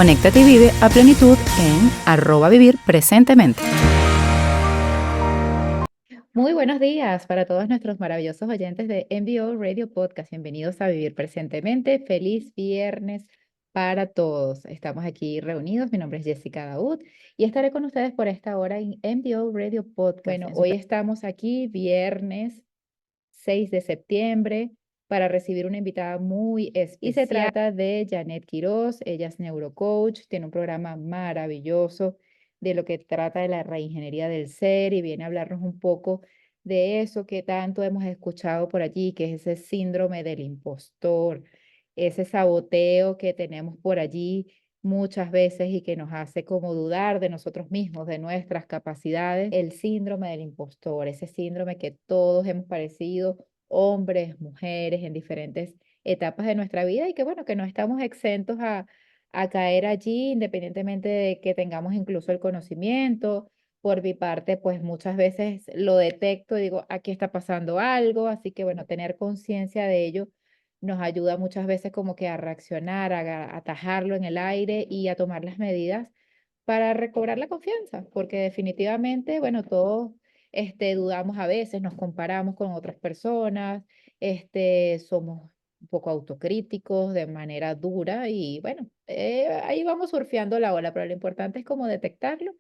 Conéctate y vive a plenitud en @vivirpresentemente. Muy buenos días para todos nuestros maravillosos oyentes de MBO Radio Podcast. Bienvenidos a Vivir Presentemente. Feliz viernes para todos. Estamos aquí reunidos. Mi nombre es Jessica Daud y estaré con ustedes por esta hora en MBO Radio Podcast. Bueno, hoy estamos aquí viernes 6 de septiembre para recibir una invitada muy especial. Y se trata de Janet Quiroz. Ella es neurocoach, tiene un programa maravilloso de lo que trata de la reingeniería del ser y viene a hablarnos un poco de eso que tanto hemos escuchado por allí, que es ese síndrome del impostor, ese saboteo que tenemos por allí muchas veces y que nos hace como dudar de nosotros mismos, de nuestras capacidades, el síndrome del impostor, ese síndrome que todos hemos padecido, hombres, mujeres, en diferentes etapas de nuestra vida y que bueno, que no estamos exentos a caer allí, independientemente de que tengamos incluso el conocimiento. Por mi parte, pues muchas veces lo detecto y digo, aquí está pasando algo, así que bueno, tener conciencia de ello nos ayuda muchas veces como que a reaccionar, a atajarlo en el aire y a tomar las medidas para recobrar la confianza, porque definitivamente, bueno, todos dudamos a veces, nos comparamos con otras personas, somos un poco autocríticos de manera dura y bueno, ahí vamos surfeando la ola, pero lo importante es como detectarlo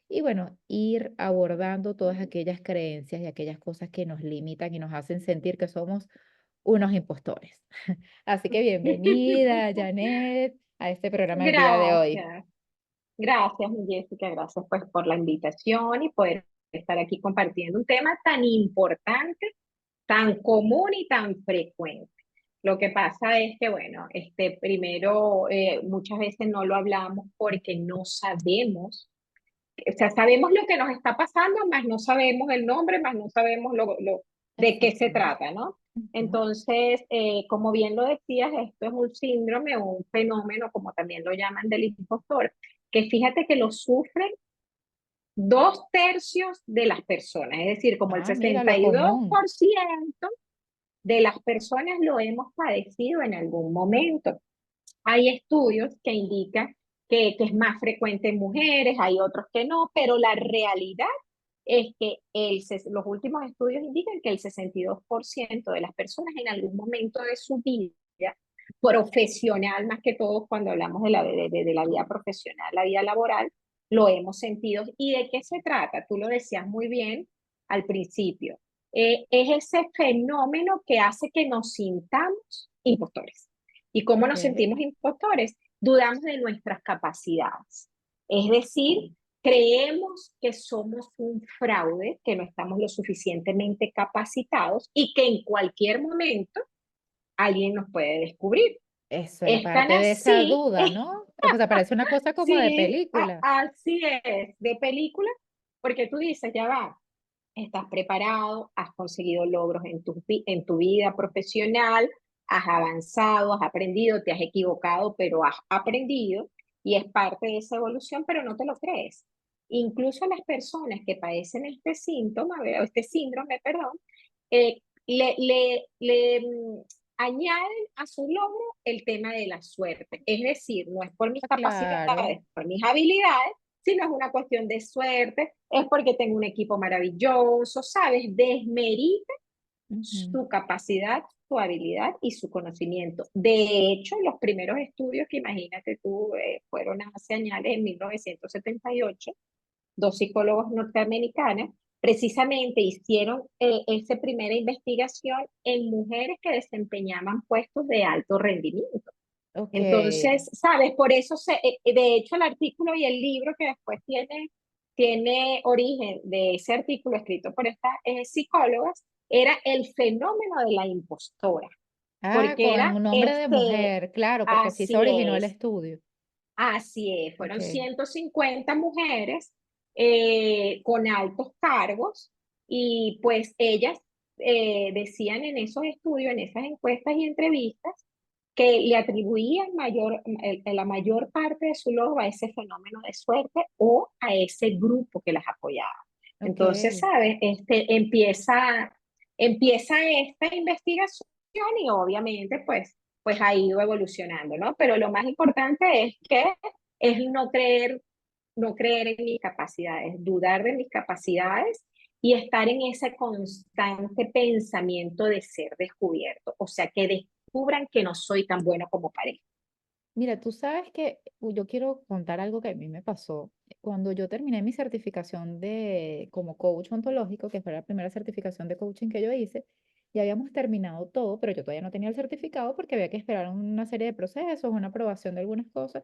y bueno, ir abordando todas aquellas creencias y aquellas cosas que nos limitan y nos hacen sentir que somos unos impostores. Así que bienvenida, Janet, a este programa del día de hoy. Gracias, gracias, mi Jessica, gracias pues por la invitación y poder estar aquí compartiendo un tema tan importante, tan común y tan frecuente. Lo que pasa es que, bueno, primero muchas veces no lo hablamos porque no sabemos, o sea, sabemos lo que nos está pasando, más no sabemos el nombre, más no sabemos de qué se Exactamente. trata, ¿no? Ujú. Entonces, como bien lo decías, esto es un síndrome o un fenómeno, como también lo llaman, del impostor, que fíjate que lo sufren 2/3 de las personas, es decir, como el Ah, mira, sesenta lo y dos común. por ciento de las personas lo hemos padecido en algún momento. Hay estudios que indican que es más frecuente en mujeres, hay otros que no, pero la realidad es que los últimos estudios indican que el 62% de las personas en algún momento de su vida profesional, más que todo cuando hablamos de la vida profesional, la vida laboral, lo hemos sentido. ¿Y de qué se trata? Tú lo decías muy bien al principio. Es ese fenómeno que hace que nos sintamos impostores. ¿Y cómo nos Ok. sentimos impostores? Dudamos de nuestras capacidades. Es decir, creemos que somos un fraude, que no estamos lo suficientemente capacitados y que en cualquier momento alguien nos puede descubrir. Eso era Es tan parte de esa así, duda, ¿no? O sea, parece una cosa como de sí, película. así es, de película, porque tú dices, ya va, estás preparado, has conseguido logros en tu vida profesional, has avanzado, has aprendido, te has equivocado, pero has aprendido y es parte de esa evolución, pero no te lo crees. Incluso las personas que padecen este síntoma, este síndrome, perdón, le añaden a su logro el tema de la suerte. Es decir, no es por mis Ah, claro. capacidades, por mis habilidades, sino es una cuestión de suerte, es porque tengo un equipo maravilloso, ¿sabes? Desmerita Ujú. su capacidad, su habilidad y su conocimiento. De hecho, los primeros estudios que imagínate tú fueron hace años, en 1978, dos psicólogos norteamericanos, precisamente hicieron esa primera investigación en mujeres que desempeñaban puestos de alto rendimiento. Ok. Entonces, ¿sabes? Por eso, de hecho, el artículo y el libro que después tiene origen de ese artículo escrito por estas psicólogas, era el fenómeno de la impostora, Ah, porque con era un nombre de mujer, claro, porque así se así originó el es, estudio. así es, fueron Ok. 150 mujeres con altos cargos y pues ellas decían en esos estudios, en esas encuestas y entrevistas, que le atribuían la mayor parte de su logro a ese fenómeno de suerte o a ese grupo que las apoyaba. Ok. Entonces, ¿sabes? Empieza esta investigación y obviamente pues ha ido evolucionando, ¿no? Pero lo más importante es que es no creer en mis capacidades, dudar de mis capacidades y estar en ese constante pensamiento de ser descubierto. O sea, que descubran que no soy tan bueno como parezco. Mira, tú sabes que yo quiero contar algo que a mí me pasó. Cuando yo terminé mi certificación de como coach ontológico, que fue la primera certificación de coaching que yo hice, ya habíamos terminado todo, pero yo todavía no tenía el certificado porque había que esperar una serie de procesos, una aprobación de algunas cosas.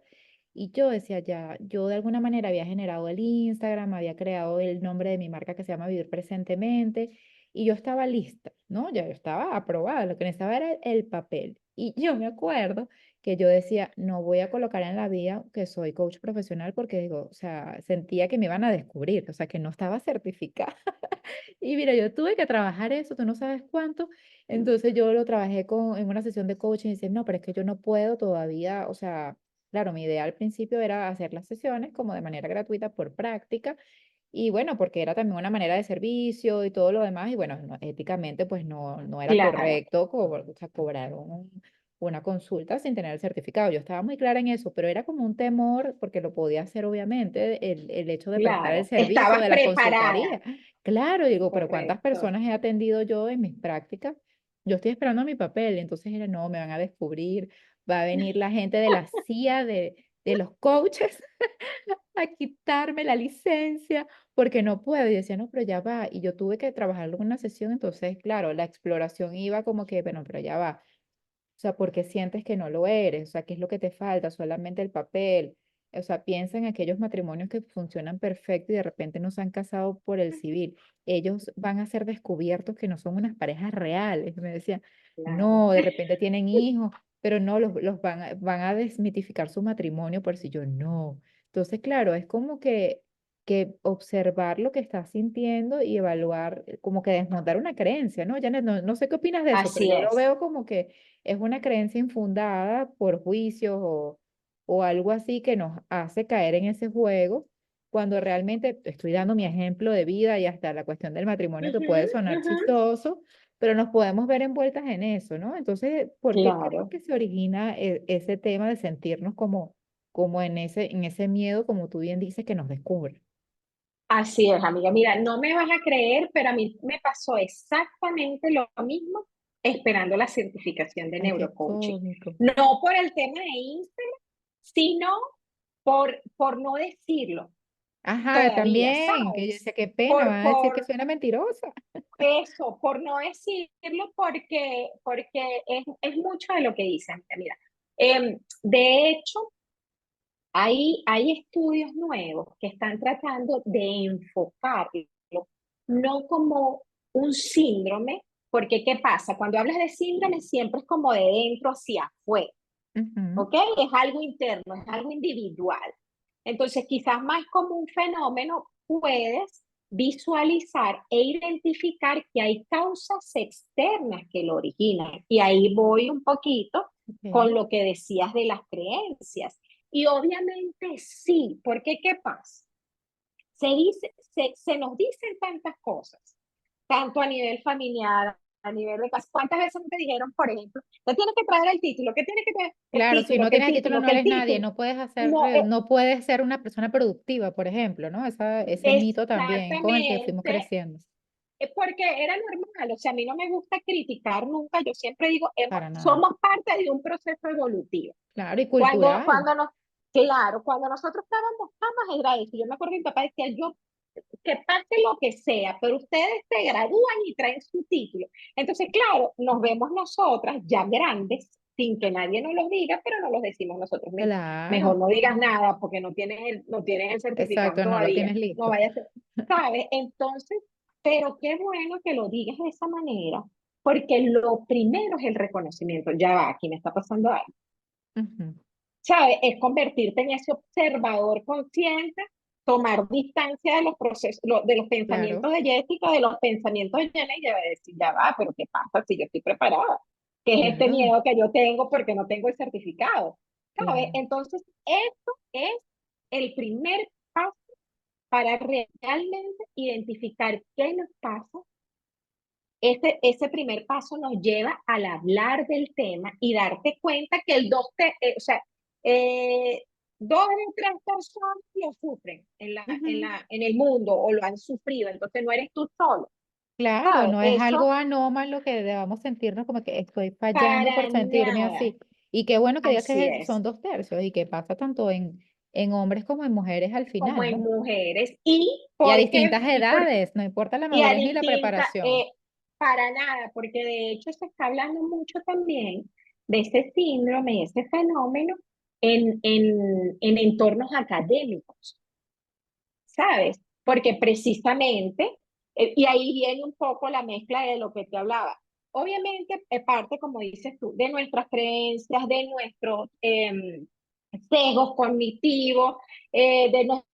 Y yo decía, ya, yo de alguna manera había generado el Instagram, había creado el nombre de mi marca que se llama Vivir Presentemente, y yo estaba lista, ¿no? Ya yo estaba aprobada, lo que necesitaba era el papel. Y yo me acuerdo que yo decía, no voy a colocar en la vida que soy coach profesional porque digo, o sea, sentía que me iban a descubrir, o sea, que no estaba certificada. Y mira, yo tuve que trabajar eso, tú no sabes cuánto. Entonces yo lo trabajé en una sesión de coaching y dice, no, pero es que yo no puedo todavía, o sea, claro, mi idea al principio era hacer las sesiones como de manera gratuita por práctica. Y bueno, porque era también una manera de servicio y todo lo demás. Y bueno, éticamente pues no era Claro, correcto o sea, cobrar una consulta sin tener el certificado. Yo estaba muy clara en eso, pero era como un temor porque lo podía hacer obviamente el hecho de prestar el claro. servicio Estabas de la preparada. consultoría. Claro, digo, pero ¿cuántas Correcto. personas he atendido yo en mis prácticas? Yo estoy esperando mi papel y entonces era, no, me van a descubrir, va a venir la gente de la CIA, de los coaches a quitarme la licencia porque no puedo. Y decía, no, pero ya va. Y yo tuve que trabajarlo en una sesión, entonces, claro, la exploración iba como que, bueno, pero ya va. O sea, ¿por qué sientes que no lo eres? O sea, ¿qué es lo que te falta? Solamente el papel. O sea, piensa en aquellos matrimonios que funcionan perfecto y de repente no se han casado por el civil. Ellos van a ser descubiertos que no son unas parejas reales. Me decía, Claro. no, de repente tienen hijos, pero no, los van a desmitificar su matrimonio por si yo no. Entonces, claro, es como que observar lo que estás sintiendo y evaluar, como que desmontar una creencia, ¿no? Ya no sé qué opinas de eso, pero Así yo lo es. veo como que es una creencia infundada por juicios o algo así que nos hace caer en ese juego, cuando realmente estoy dando mi ejemplo de vida y hasta la cuestión del matrimonio que Ujú, puede sonar ujú. chistoso, pero nos podemos ver envueltas en eso, ¿no? Entonces, ¿por qué crees Claro. que se origina ese tema de sentirnos como en ese miedo, como tú bien dices, que nos descubre? Así es, amiga. Mira, no me vas a creer, pero a mí me pasó exactamente lo mismo esperando la certificación de Ay, qué neurocoaching. cómico. No por el tema de Instagram, sino por no decirlo Ajá, todavía, también, que yo ¿sabes? decía, qué pena, Por, van a decir que por suena mentirosa. eso, por no decirlo, porque es mucho de lo que dicen. Mira, de hecho, hay estudios nuevos que están tratando de enfocarlo, no como un síndrome, porque ¿qué pasa? Cuando hablas de síndrome siempre es como de dentro hacia afuera, Ujú, ¿ok? Es algo interno, es algo individual. Entonces, quizás más como un fenómeno puedes visualizar e identificar que hay causas externas que lo originan. Y ahí voy un poquito con ok. lo que decías de las creencias. Y obviamente sí, porque ¿qué pasa? Se nos dicen tantas cosas, tanto a nivel familiar, a nivel de casa. ¿Cuántas veces te dijeron, por ejemplo, te tienes que traer el título? ¿Qué tienes que traer? El Claro, si título, no que el tienes el título título, no que el eres nadie, título. no puedes hacer, No, no puedes ser una persona productiva, por ejemplo, ¿no? Ese mito también con el que fuimos exactamente, creciendo. porque era normal, o sea, a mí no me gusta criticar nunca, yo siempre digo, Para nada. somos parte de un proceso evolutivo. Claro, y Cuando, cultural. cuando nos, claro, cuando nosotros estábamos más era eso. Yo me acuerdo que mi papá decía, yo, que pase lo que sea, pero ustedes se gradúan y traen su título. Entonces, claro, nos vemos nosotras ya grandes, sin que nadie nos lo diga, pero no los decimos nosotros mismos. Mejor Claro, no digas nada porque no tienes el certificado exacto, no lo todavía. tienes No listo. vaya a ser, ¿sabes? Entonces, pero qué bueno que lo digas de esa manera, porque lo primero es el reconocimiento. Ya va, aquí me está pasando algo. Ujú, ¿Sabes? Es convertirte en ese observador consciente, tomar distancia de los procesos, de los claro, pensamientos de Jessica, de los pensamientos de Jenna y de decir, ya va, pero ¿qué pasa si yo estoy preparada? ¿Qué es este claro, miedo que yo tengo porque no tengo el certificado? ¿Sabes? claro. Entonces, esto es el primer paso para realmente identificar qué nos pasa. Ese primer paso nos lleva al hablar del tema y darte cuenta que el 2 o sea, eh, 2 de 3 personas lo sufren Ujú. en el mundo o lo han sufrido, entonces no eres tú solo, Claro, ¿sabes? no es algo Eso anómalo que debamos sentirnos como que estoy fallando por para sentirme nada, así. Y qué bueno que digas así que es, son dos tercios y que pasa tanto en hombres como en mujeres al como final, en ¿no? mujeres, Y a distintas edades, no importa la y a madurez ni la distinta, preparación. para nada, porque de hecho se está hablando mucho también de ese síndrome, ese fenómeno en entornos académicos. ¿Sabes? Porque precisamente, y ahí viene un poco la mezcla de lo que te hablaba. Obviamente, parte, como dices tú, de nuestras creencias, de nuestros sesgos cognitivos, de lo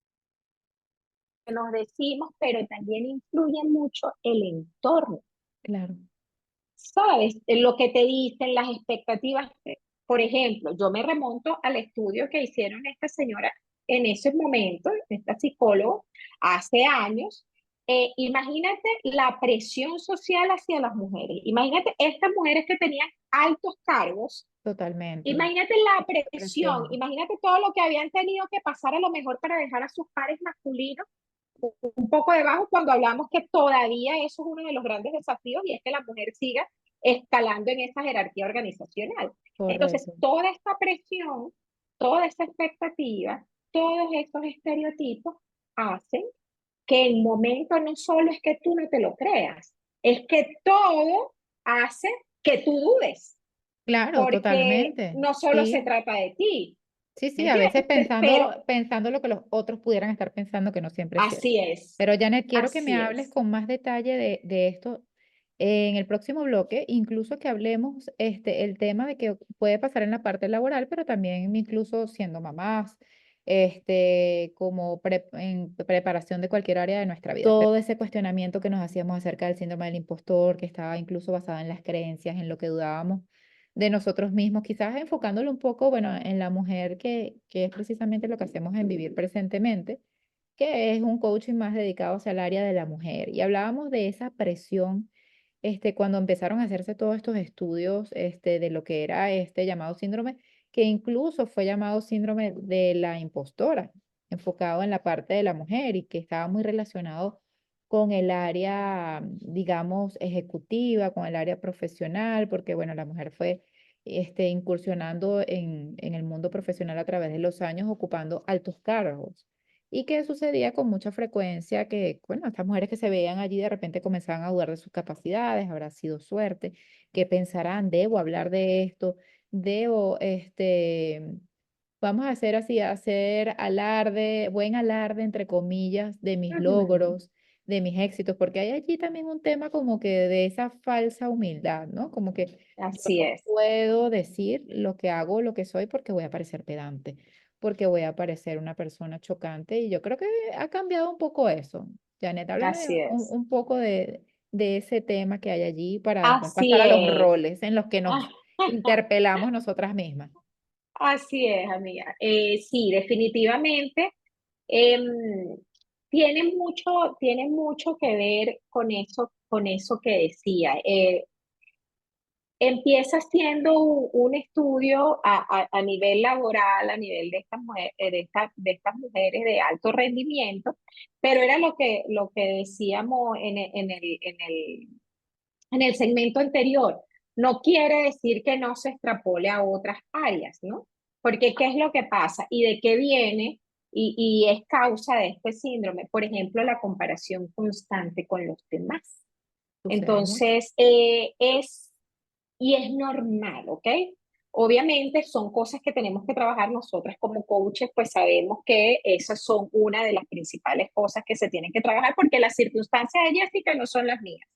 que nos decimos, pero también influye mucho el entorno. Claro, ¿Sabes? Lo que te dicen, las expectativas. Por ejemplo, yo me remonto al estudio que hicieron esta señora en ese momento, esta psicóloga, hace años. Imagínate la presión social hacia las mujeres. Imagínate estas mujeres que tenían altos cargos. totalmente. Imagínate la presión, Presión. imagínate todo lo que habían tenido que pasar a lo mejor para dejar a sus pares masculinos un poco debajo cuando hablamos que todavía eso es uno de los grandes desafíos y es que la mujer siga escalando en esa jerarquía organizacional. Entonces, Correcto. toda esta presión, toda esta expectativa, todos estos estereotipos hacen que el momento no solo es que tú no te lo creas, es que todo hace que tú dudes, Claro, porque totalmente. no solo se Sí. trata de ti, Sí, ¿me sí, a veces entiendes? Pero pensando lo que los otros pudieran estar pensando, que no siempre es cierto. así es, Pero Janet, quiero que me así hables es. con más detalle de esto en el próximo bloque, incluso que hablemos el tema de que puede pasar en la parte laboral, pero también incluso siendo mamás, como en preparación de cualquier área de nuestra vida. Todo ese cuestionamiento que nos hacíamos acerca del síndrome del impostor, que estaba incluso basado en las creencias, en lo que dudábamos de nosotros mismos, quizás enfocándolo un poco, bueno, en la mujer, que es precisamente lo que hacemos en Vivir Presentemente, que es un coaching más dedicado hacia el área de la mujer. Y hablábamos de esa presión, cuando empezaron a hacerse todos estos estudios, de lo que era este llamado síndrome, que incluso fue llamado síndrome de la impostora, enfocado en la parte de la mujer y que estaba muy relacionado con el área, digamos, ejecutiva, con el área profesional, porque, bueno, la mujer fue incursionando en el mundo profesional a través de los años, ocupando altos cargos. Y que sucedía con mucha frecuencia que, bueno, estas mujeres que se veían allí de repente comenzaban a dudar de sus capacidades, habrá sido suerte, que pensarán, debo hablar de esto, debo, vamos a hacer así, hacer alarde, buen alarde, entre comillas, de mis Ujú. logros, de mis éxitos, porque hay allí también un tema como que de esa falsa humildad, ¿no? Como que yo Así no es, puedo decir lo que hago, lo que soy, porque voy a parecer pedante, porque voy a parecer una persona chocante, y yo creo que ha cambiado un poco eso. Janet, háblame así es, un poco de ese tema que hay allí para después así pasar a los es. roles en los que nos interpelamos nosotras mismas. Así es, amiga. Sí, definitivamente em, tiene mucho que ver con eso que decía. Empieza siendo un estudio a nivel laboral, a nivel de de estas mujeres de alto rendimiento, pero era lo que decíamos en el segmento anterior. No quiere decir que no se extrapole a otras áreas, ¿no? Porque ¿qué es lo que pasa? ¿Y de qué viene? Y es causa de este síndrome. Por ejemplo, la comparación constante con los demás. Sucede mucho. Entonces, y es normal, ¿ok? Obviamente son cosas que tenemos que trabajar nosotras como coaches, pues sabemos que esas son una de las principales cosas que se tienen que trabajar porque las circunstancias de Jessica no son las mías.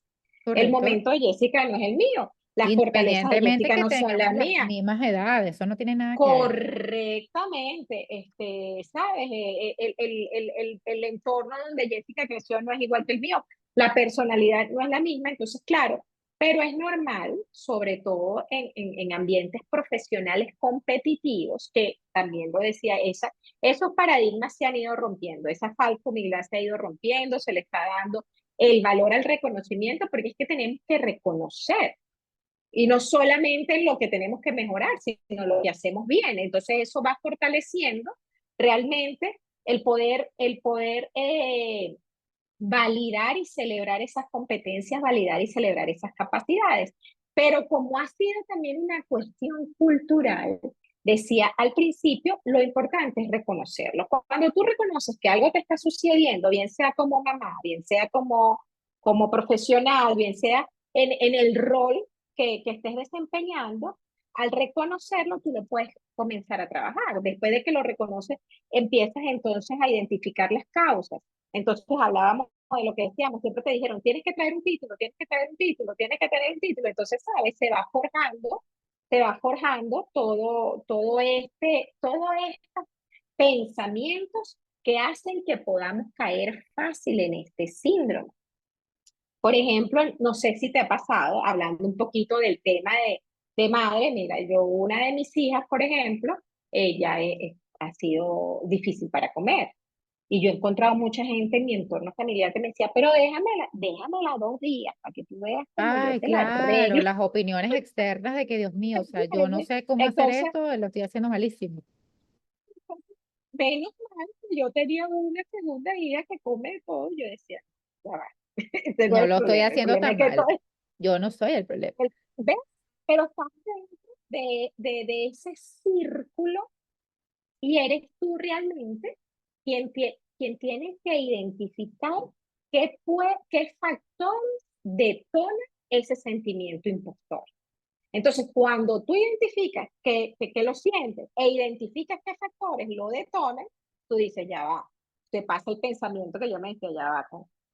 El Correcto. momento de Jessica no es el mío. Las fortalezas de Independientemente Jessica que no son las tengamos las mías. mismas edades, eso no tiene nada que ver. Correctamente, ¿sabes? El entorno donde Jessica creció no es igual que el mío, la personalidad no es la misma, entonces, claro, pero es normal, sobre todo en ambientes profesionales competitivos, que también lo decía, esos paradigmas se han ido rompiendo, esa falsa humildad se ha ido rompiendo, se le está dando el valor al reconocimiento, porque es que tenemos que reconocer y no solamente lo que tenemos que mejorar, sino lo que hacemos bien. Entonces eso va fortaleciendo realmente el poder validar y celebrar esas competencias, validar y celebrar esas capacidades. Pero como ha sido también una cuestión cultural, decía al principio, lo importante es reconocerlo. Cuando tú reconoces que algo te está sucediendo, bien sea como mamá, bien sea como profesional, bien sea en el rol que estés desempeñando, al reconocerlo, tú lo puedes comenzar a trabajar. Después de que lo reconoces, empiezas entonces a identificar las causas. Entonces hablábamos de lo que decíamos, siempre te dijeron, tienes que traer un título, tienes que traer un título, tienes que tener un título. Entonces, ¿sabes? Se va forjando todos estos pensamientos que hacen que podamos caer fácil en este síndrome. Por ejemplo, no sé si te ha pasado, hablando un poquito del tema de madre, mira, yo una de mis hijas, por ejemplo, ella ha sido difícil para comer. Y yo he encontrado mucha gente en mi entorno familiar que me decía, pero déjamela 2 días para que tú veas cómo yo Ay, te la claro, arreglo. las opiniones externas de que, Dios mío, o sea, yo no sé cómo hacer Entonces, esto, lo estoy haciendo malísimo. menos mal que yo tenía una segunda hija que come todo. Yo decía, ya va, ese no es No el lo estoy problema. El haciendo problema es tan que todo mal. Yo no soy el problema. ¿ves? Pero estás dentro de ese círculo y eres tú realmente quien tiene que identificar qué factores detonan ese sentimiento impostor. Entonces, cuando tú identificas que lo sientes e identificas qué factores lo detonan, tú dices, ya va, te pasa el pensamiento que yo me decía, ya va,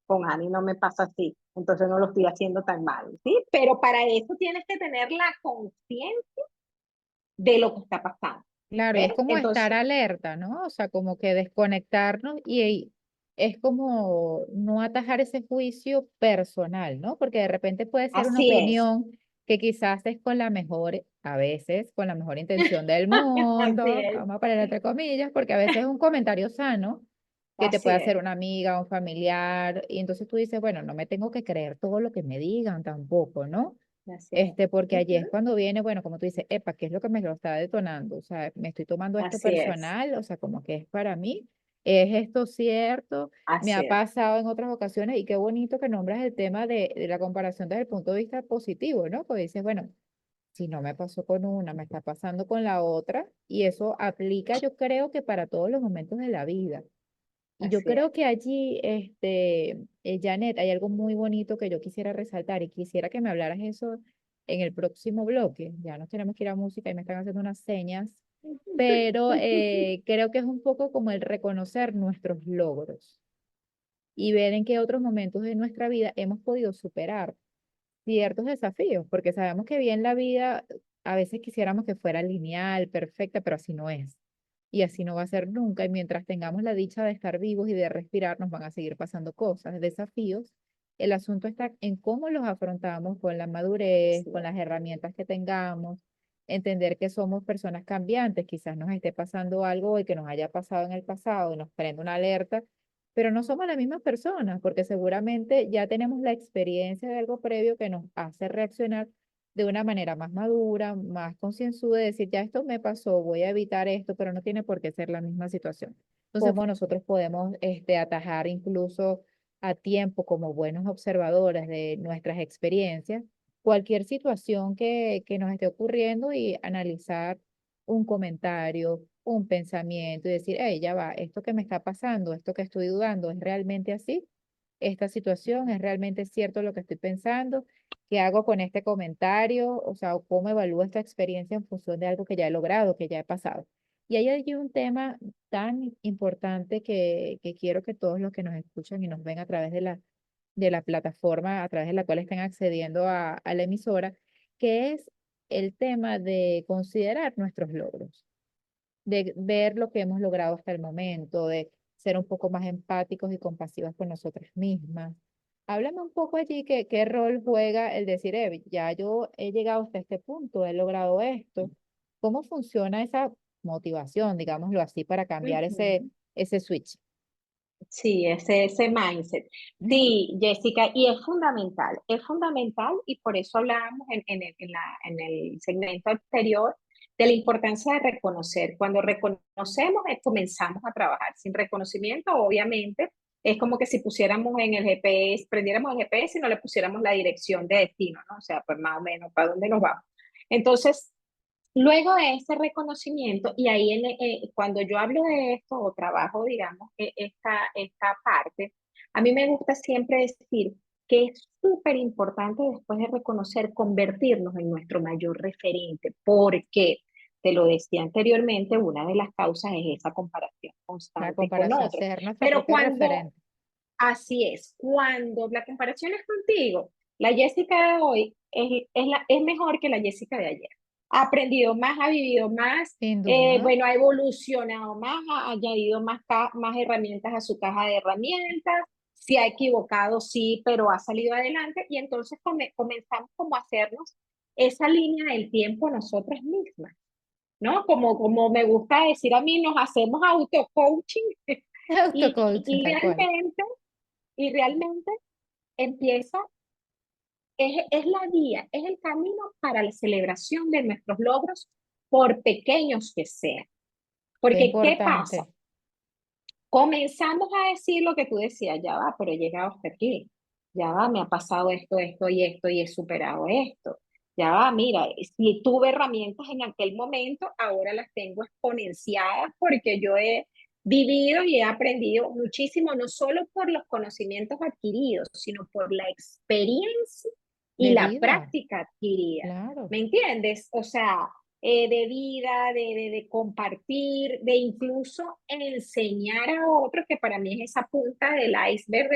con Ani no me pasa así, entonces no lo estoy haciendo tan mal, ¿sí? Pero para eso tienes que tener la conciencia de lo que está pasando, Claro, y es ¿ves? como estar Entonces, alerta, ¿no? O sea, como que desconectarnos y es como no atajar ese juicio personal, ¿no? Porque de repente puede ser una así es, opinión que quizás es con la mejor, a veces con la mejor intención del así mundo, es, vamos a poner entre comillas, porque a veces es un comentario sano que te así puede hacer es, una amiga, un familiar, y entonces tú dices, bueno, no me tengo que creer todo lo que me digan tampoco, ¿no? así es. Porque allí es Ujú. cuando viene, bueno, como tú dices, epa, ¿qué es lo que me lo está detonando? O sea, me estoy tomando esto Así es, personal, o sea, como que es para mí, ¿es esto cierto? Me así ha es, pasado en otras ocasiones y qué bonito que nombras el tema de la comparación desde el punto de vista positivo, ¿no? Porque dices, bueno, si no me pasó con una, me está pasando con la otra y eso aplica, yo creo que para todos los momentos de la vida. Y yo así es. creo que allí, Janet, hay algo muy bonito que yo quisiera resaltar y quisiera que me hablaras eso en el próximo bloque. Ya nos tenemos que ir a música y me están haciendo unas señas, pero creo que es un poco como el reconocer nuestros logros y ver en qué otros momentos de nuestra vida hemos podido superar ciertos desafíos, porque sabemos que bien la vida, a veces quisiéramos que fuera lineal, perfecta, pero así no es. Y así no va a ser nunca. Y mientras tengamos la dicha de estar vivos y de respirar, nos van a seguir pasando cosas, desafíos. El asunto está en cómo los afrontamos con la madurez, Así con es. las herramientas que tengamos, entender que somos personas cambiantes, quizás nos esté pasando algo y que nos haya pasado en el pasado y nos prende una alerta, pero no somos las mismas personas, porque seguramente ya tenemos la experiencia de algo previo que nos hace reaccionar de una manera más madura, más concienzuda, de decir, ya esto me pasó, voy a evitar esto, pero no tiene por qué ser la misma situación. Entonces, ¿cómo nosotros podemos atajar incluso a tiempo como buenos observadores de nuestras experiencias cualquier situación que nos esté ocurriendo y analizar un comentario, un pensamiento y decir, hey, ya va, esto que me está pasando, esto que estoy dudando, ¿es realmente así? ¿Esta situación es realmente cierto lo que estoy pensando? ¿Qué hago con este comentario? O sea, ¿cómo evalúo esta experiencia en función de algo que ya he logrado, que ya he pasado? Y hay allí un tema tan importante que quiero que todos los que nos escuchan y nos ven a través de la plataforma a través de la cual estén accediendo a la emisora, que es el tema de considerar nuestros logros, de ver lo que hemos logrado hasta el momento, de ser un poco más empáticos y compasivos con nosotras mismas. Háblame un poco allí qué rol juega el decir, ya yo he llegado hasta este punto, he logrado esto. ¿Cómo funciona esa motivación, digámoslo así, para cambiar ese, Ujú. ese switch? Sí, ese mindset. Ujú. Sí, Jessica, y es fundamental y por eso hablábamos en el segmento anterior de la importancia de reconocer. Cuando reconocemos, comenzamos a trabajar. Sin reconocimiento, obviamente, es como que si pusiéramos en el GPS, prendiéramos el GPS y no le pusiéramos la dirección de destino, ¿no? O sea, pues más o menos, ¿para dónde nos vamos? Entonces, luego de ese reconocimiento, y ahí cuando yo hablo de esto o trabajo, digamos, esta parte, a mí me gusta siempre decir que es súper importante después de reconocer, convertirnos en nuestro mayor referente, porque, te lo decía anteriormente, una de las causas es esa comparación La constante con comparación, otros. ser nuestro Pero propio cuando, referente. así es, cuando la comparación es contigo, la Jessica de hoy es mejor que la Jessica de ayer. Ha aprendido más, ha vivido más, Sin duda, bueno, ha evolucionado más, ha añadido más herramientas a su caja de herramientas, se ha equivocado, sí, pero ha salido adelante y entonces comenzamos como a hacernos esa línea del tiempo nosotras mismas, ¿no? Como me gusta decir a mí, nos hacemos auto-coaching y, auto-coaching, y tal cual. realmente y realmente empieza, es la vía, es el camino para la celebración de nuestros logros, por pequeños que sean. Qué Porque, ¿qué pasa? importante. Comenzamos a decir lo que tú decías, ya va, pero he llegado hasta aquí, ya va, me ha pasado esto y he superado esto. Ya va, mira, si tuve herramientas en aquel momento, ahora las tengo exponenciadas porque yo he vivido y he aprendido muchísimo, no solo por los conocimientos adquiridos, sino por la experiencia y De la vida, práctica adquirida. claro. ¿Me entiendes? O sea, de vida, de compartir, de incluso enseñar a otros, que para mí es esa punta del iceberg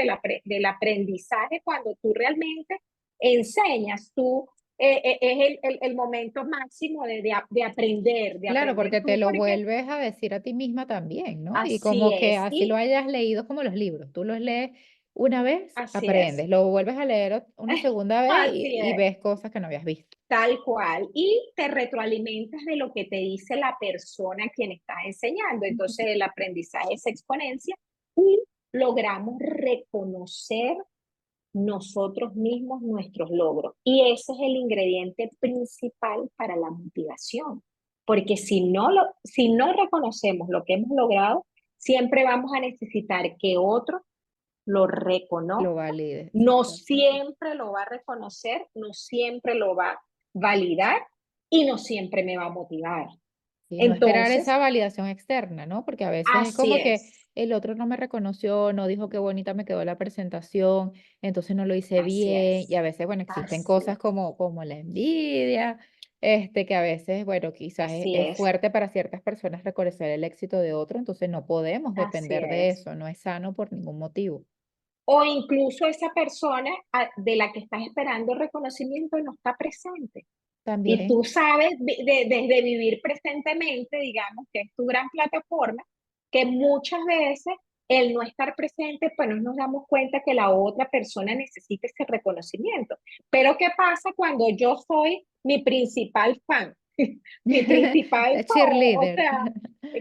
del aprendizaje, cuando tú realmente enseñas, tú es el momento máximo de Claro, aprender porque te tú, lo porque vuelves a decir a ti misma también, ¿no? Y así como que es, así lo y hayas leído como los libros. Tú los lees una vez, así es, aprendes, lo vuelves a leer una segunda vez así y es. ves cosas que no habías visto. Tal cual. Y te retroalimentas de lo que te dice la persona a quien estás enseñando. Entonces el aprendizaje se exponencia y logramos reconocer nosotros mismos nuestros logros. Y ese es el ingrediente principal para la motivación. Porque si no reconocemos lo que hemos logrado, siempre vamos a necesitar que otro lo Lo reconozca, valides, no exactamente. siempre lo va a reconocer, no siempre lo va a validar y no siempre me va a motivar. Y no esperar esa Entonces, validación externa, ¿no? Porque a veces es así como que es, el otro no me reconoció, no dijo qué bonita me quedó la presentación, entonces no lo hice así bien. Y es, a veces, bueno, existen así cosas es, como la envidia, que a veces, bueno, quizás así es es, fuerte para ciertas personas reconocer el éxito de otro, entonces no podemos así depender de es. eso, no es sano por ningún motivo. O incluso esa persona de la que estás esperando reconocimiento no está presente. Y También, tú sabes desde vivir presentemente, digamos, que es tu gran plataforma, que muchas veces el no estar presente, pues no nos damos cuenta que la otra persona necesita ese reconocimiento. Pero ¿qué pasa cuando yo soy mi principal fan? Mi principal la fan, o cheerleader, sea,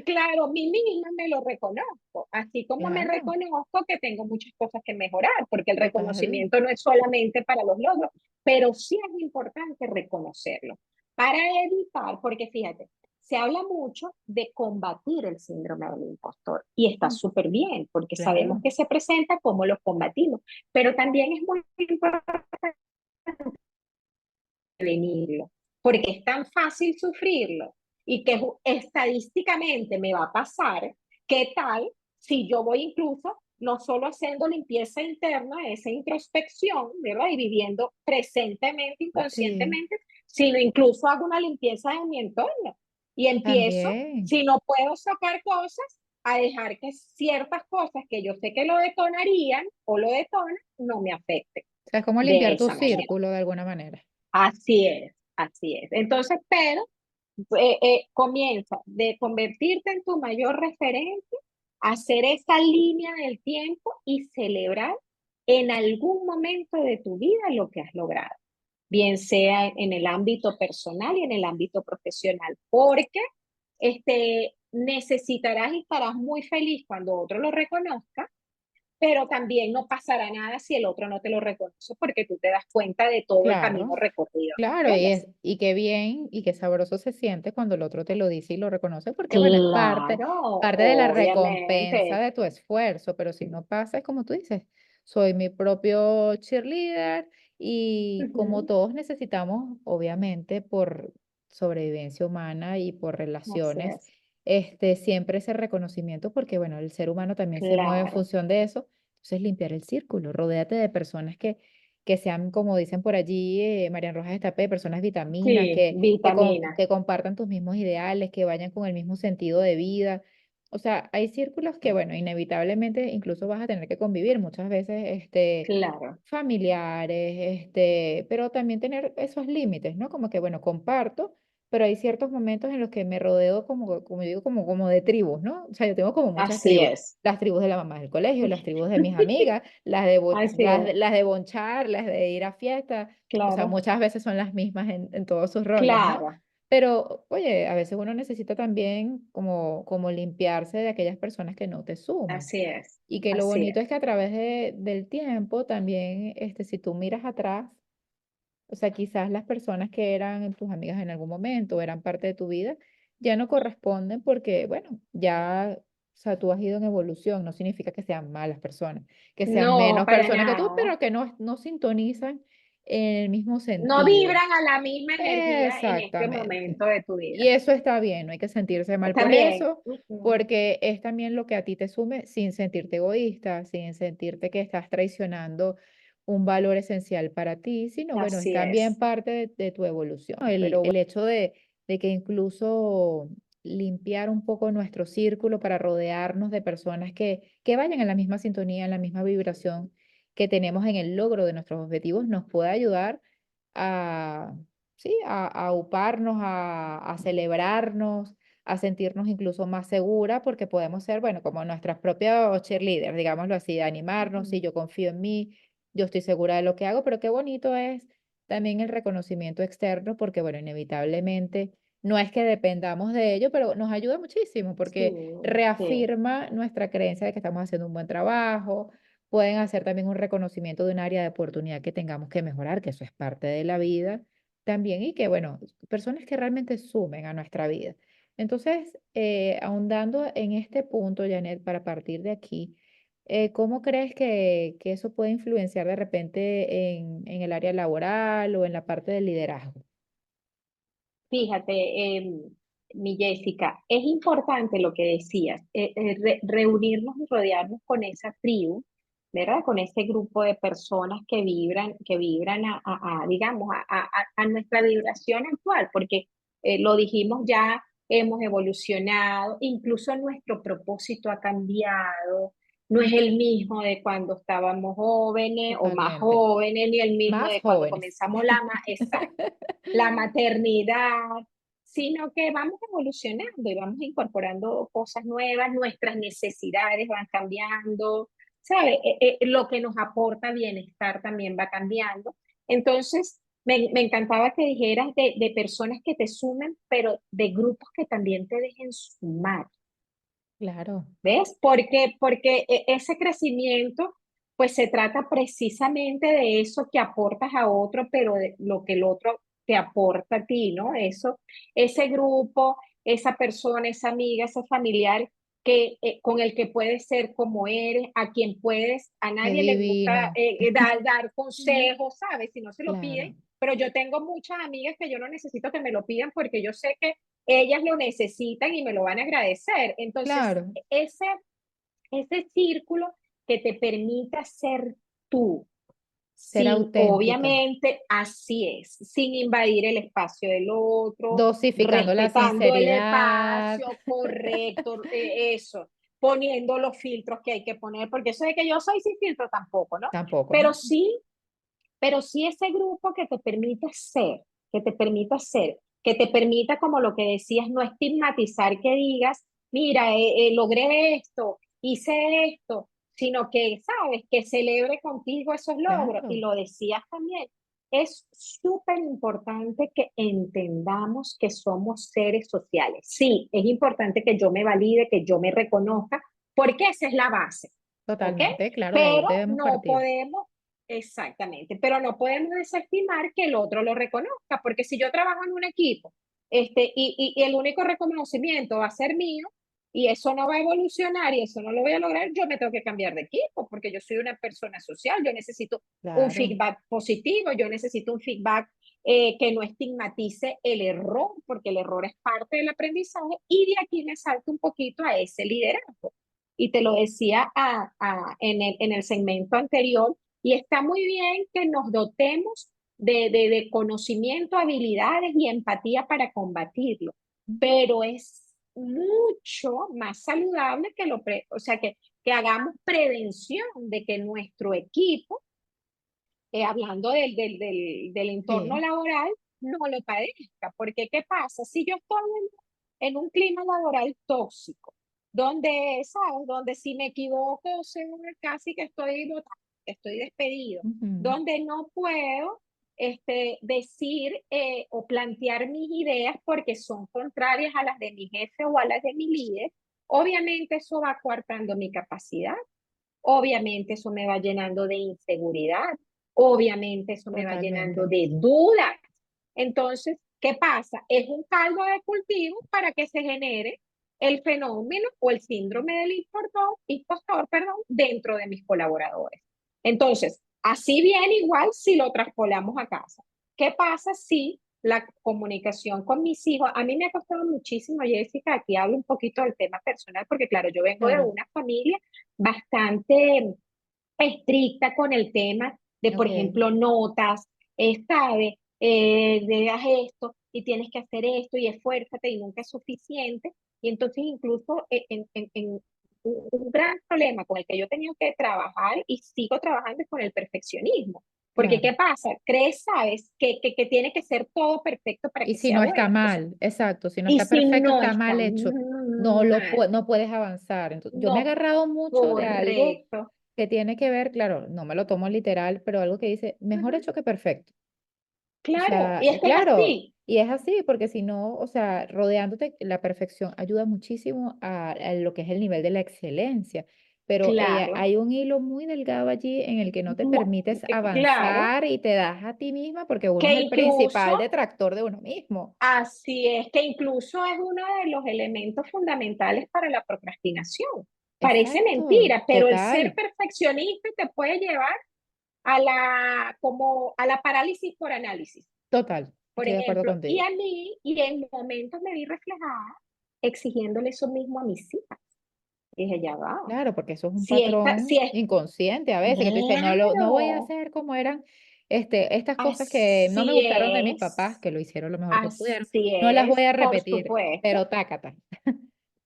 claro, mí misma me lo reconozco, así como me claro, reconozco que tengo muchas cosas que mejorar, porque el total. reconocimiento no es solamente para los logros, pero sí es importante reconocerlo para evitar, porque fíjate, se habla mucho de combatir el síndrome del impostor y está Mm, súper bien, porque sabemos claro, que se presenta, cómo lo combatimos, pero también es muy importante prevenirlo, porque es tan fácil sufrirlo y que estadísticamente me va a pasar. ¿Qué tal si yo voy incluso no solo haciendo limpieza interna, esa introspección, ¿verdad? Y viviendo presentemente, sí, inconscientemente, sino incluso hago una limpieza de mi entorno y empiezo, también. si no puedo sacar cosas, a dejar que ciertas cosas que yo sé que lo detonarían o lo detonan, no me afecten O sea, es como de limpiar tu esa manera. círculo de alguna manera. Así es, así es. Entonces, pero comienza de convertirte en tu mayor referente, hacer esa línea del tiempo y celebrar en algún momento de tu vida lo que has logrado, bien sea en el ámbito personal y en el ámbito profesional, porque necesitarás y estarás muy feliz cuando otro lo reconozca, pero también no pasará nada si el otro no te lo reconoce porque tú te das cuenta de todo el camino Claro. recorrido, ¿me Claro, entiendes? y qué bien y qué sabroso se siente cuando el otro te lo dice y lo reconoce, porque bueno, es Claro, parte de la recompensa obviamente, de tu esfuerzo, pero si no pasa, es como tú dices, soy mi propio cheerleader y como ujú, todos necesitamos, obviamente, por sobrevivencia humana y por así relaciones, es, siempre ese reconocimiento, porque bueno, el ser humano también se mueve en claro, función de eso, entonces limpiar el círculo, rodéate de personas que sean, como dicen por allí, Marian Rojas Estapé, personas vitaminas, sí, vitamina, que compartan tus mismos ideales, que vayan con el mismo sentido de vida. O sea, hay círculos que, bueno, inevitablemente incluso vas a tener que convivir muchas veces, claro, familiares, pero también tener esos límites, ¿no? Como que, bueno, comparto, pero hay ciertos momentos en los que me rodeo como yo digo, como de tribus, ¿no? O sea, yo tengo como muchas así tribus. es, Las tribus de la mamá del colegio, las tribus de mis amigas, así es, las de bonchar, las de ir a fiestas, o sea, claro, muchas veces son las mismas en todos sus roles, ¿no? claro, Pero, oye, a veces uno necesita también como limpiarse de aquellas personas que no te suman. así es, Y que lo así bonito es. es que a través del tiempo también, si tú miras atrás, o sea, quizás las personas que eran tus amigas en algún momento, o eran parte de tu vida, ya no corresponden porque, bueno, ya, o sea, tú has ido en evolución, no significa que sean malas personas, que sean No, menos para personas que tú, nada. pero que no sintonizan en el mismo No sentido. vibran a la misma energía en este Exactamente. momento de tu vida. Y eso está bien, no hay que sentirse mal Está por bien. eso, porque es también lo que a ti te sume sin sentirte egoísta, sin sentirte que estás traicionando un valor esencial para ti, sino bueno, es Así también es. parte de tu evolución. Pero El hecho de que incluso limpiar un poco nuestro círculo para rodearnos de personas que vayan en la misma sintonía, en la misma vibración que tenemos en el logro de nuestros objetivos, nos puede ayudar a sí, a auparnos, a celebrarnos, a sentirnos incluso más seguras, porque podemos ser, bueno, como nuestras propias cheerleaders, digámoslo así, de animarnos, sí, ujú, yo confío en mí, yo estoy segura de lo que hago, pero qué bonito es también el reconocimiento externo, porque, bueno, inevitablemente no es que dependamos de ello, pero nos ayuda muchísimo, sí, porque sí, reafirma nuestra creencia de que estamos haciendo un buen trabajo. Pueden hacer también un reconocimiento de un área de oportunidad que tengamos que mejorar, que eso es parte de la vida también y que, bueno, personas que realmente sumen a nuestra vida. Entonces, ahondando en este punto, Janet, para partir de aquí, ¿cómo crees que eso puede influenciar de repente en el área laboral o en la parte del liderazgo? fíjate, mi Jessica, es importante lo que decías, reunirnos y rodearnos con esa tribu, ¿verdad? Con ese grupo de personas que vibran digamos, a nuestra vibración actual, porque lo dijimos ya, hemos evolucionado, incluso nuestro propósito ha cambiado, no es el mismo de cuando estábamos jóvenes o más Totalmente. jóvenes, ni el mismo Más de cuando jóvenes. comenzamos la maternidad, sino que vamos evolucionando y vamos incorporando cosas nuevas, nuestras necesidades van cambiando, ¿sabe? Lo que nos aporta bienestar también va cambiando. Entonces, me encantaba que dijeras de personas que te sumen, pero de grupos que también te dejen sumar. Claro, ¿Ves? Porque ese crecimiento, pues se trata precisamente de eso que aportas a otro, pero de lo que el otro te aporta a ti, ¿no? Eso, ese grupo, esa persona, esa amiga, ese familiar con el que puedes ser como eres, a quien puedes, a qué nadie le gusta divino. dar consejos, ¿sabes? Si no se lo piden, Claro, pero yo tengo muchas amigas que yo no necesito que me lo pidan porque yo sé que ellas lo necesitan y me lo van a agradecer. Entonces, claro, ese círculo que te permita ser tú, ser sin auténtica, obviamente, así es, sin invadir el espacio del otro, dosificando la respetando el sinceridad, espacio, correcto, eso, poniendo los filtros que hay que poner, porque eso de que yo soy sin filtro tampoco, ¿no? tampoco, Pero ¿no? sí, pero sí ese grupo que te permita ser, que te permita ser, que te permita, como lo que decías, no estigmatizar que digas, mira, logré esto, hice esto, sino que, sabes, que celebre contigo esos logros. Y Claro, lo decías también, es súper importante que entendamos que somos seres sociales. Sí, es importante que yo me valide, que yo me reconozca, porque esa es la base. ¿ok? Totalmente, claro, de ahí Pero debemos no partir. podemos, exactamente, pero no podemos desestimar que el otro lo reconozca, porque si yo trabajo en un equipo, y el único reconocimiento va a ser mío, y eso no va a evolucionar y eso no lo voy a lograr, yo me tengo que cambiar de equipo, porque yo soy una persona social, yo necesito un Claro. feedback positivo, yo necesito un feedback que no estigmatice el error, porque el error es parte del aprendizaje, y de aquí me salto un poquito a ese liderazgo. Y te lo decía en el segmento anterior, y está muy bien que nos dotemos de conocimiento, habilidades y empatía para combatirlo, pero es mucho más saludable que o sea, que hagamos prevención de que nuestro equipo, hablando del entorno Sí. laboral, no lo padezca. Porque, ¿qué pasa? Si yo estoy en un clima laboral tóxico, donde, ¿sabes? Donde si me equivoco, casi que estoy botada, que estoy despedido, Ujú. donde no puedo decir o plantear mis ideas porque son contrarias a las de mi jefe o a las de mi líder, obviamente eso va coartando mi capacidad. Obviamente eso me va llenando de inseguridad, obviamente eso me va llenando Totalmente. de dudas. Entonces, ¿qué pasa? Es un caldo de cultivo para que se genere el fenómeno o el síndrome del impostor, perdón, dentro de mis colaboradores. Entonces, así bien igual si lo traspolamos a casa. ¿Qué pasa si la comunicación con mis hijos? A mí me ha costado muchísimo, Jessica, aquí hablo un poquito del tema personal, porque claro, yo vengo de Claro. una familia bastante estricta con el tema de, por Ok. ejemplo, notas, ¿sabe? De haz esto y tienes que hacer esto y esfuérzate y nunca es suficiente. Y entonces incluso en un gran problema con el que yo he tenido que trabajar y sigo trabajando es con el perfeccionismo. Porque, Claro. ¿qué pasa? Crees, sabes, que tiene que ser todo perfecto para Y que si sea no bueno. está Entonces, mal, exacto, si no y está si perfecto, no está mal está hecho, mal, no puedes avanzar. Entonces, yo me he no, agarrado mucho de algo correcto. que tiene que ver, claro, no me lo tomo literal, pero algo que dice, mejor Ujú. hecho que perfecto. O Claro, sea, y es que es claro, así. y es así, porque si no, o sea, rodeándote, la perfección ayuda muchísimo a lo que es el nivel de la excelencia, pero Claro, hay un hilo muy delgado allí en el que no te Mo- permites claro, avanzar y te das a ti misma, porque uno que es el principal incluso, detractor de uno mismo. así es, que incluso es uno de los elementos fundamentales para la procrastinación. Parece Exacto, mentira, pero el ser total, perfeccionista te puede llevar como a la parálisis por análisis, total, por estoy de acuerdo ejemplo. Y contigo. a mí, y en momentos me vi reflejada exigiéndole eso mismo a mis hijas. Dije, ya va. Claro, porque eso es un Si patrón es, inconsciente a veces, que tú dices, no voy a claro, hacer como eran estas cosas que no me así gustaron de mis papás, es. que lo hicieron lo mejor que pudieron, Así no las es, voy a por repetir, supuesto, pero tácata.